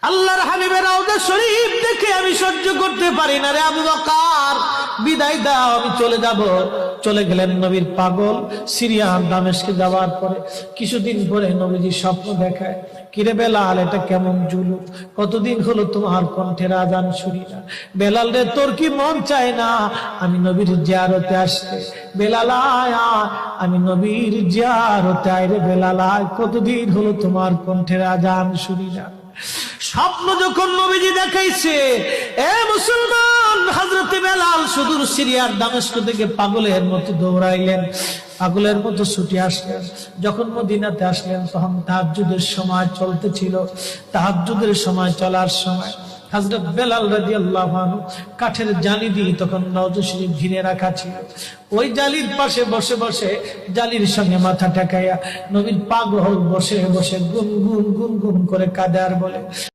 আল্লাহর হাবিবের রওজা শরীফ দেখে আমি সহ্য করতে পারি না রে আবু বকর, বিদায় দাও, আমি চলে যাব। চলে গেলেন নবীর পাগল। সিরিয়ার দামেস্কে যাওয়ার পরে কিছুদিন পরে নবীজি স্বপ্ন দেখায়, কিরে বেলাল, এটা কেমন জুলুম, কতদিন হলো তোমার কণ্ঠের আজান শুনি না। বেলাল রে, তোর কি মন চায় না আমি নবীর জিয়ারতে আসতে? বেলাল আয়, আমি নবীর জিয়ারতে আয় রে বেলাল আয়, কতদিন হলো তোমার কণ্ঠের আজান শুনি না। স্বপ্ন যখন নবীজি দেখাইছে, এ মুসলমান, হযরতে বেলাল সুদূর সিরিয়ার দামেস্ক থেকে পাগলের মতো দৌড়াইলেন, পাগলের মতো ছুটে আসলেন। যখন মদিনাতে আসলেন তখন তাহাজ্জুদের সময় চলতেছিল। তাহাজ্জুদের সময় চলার সময় হযরত বেলাল রাদিয়াল্লাহু আনহু কাঠের জালি দিয়ে তখন রওজা শরীফ ঘিরে রাখা ছিল। ওই জালির পাশে বসে বসে জালির সঙ্গে মাথা ঠেকাইয়া নবীর পাগল বসে বসে গুনগুন গুনগুন করে কাঁদে আর বলে,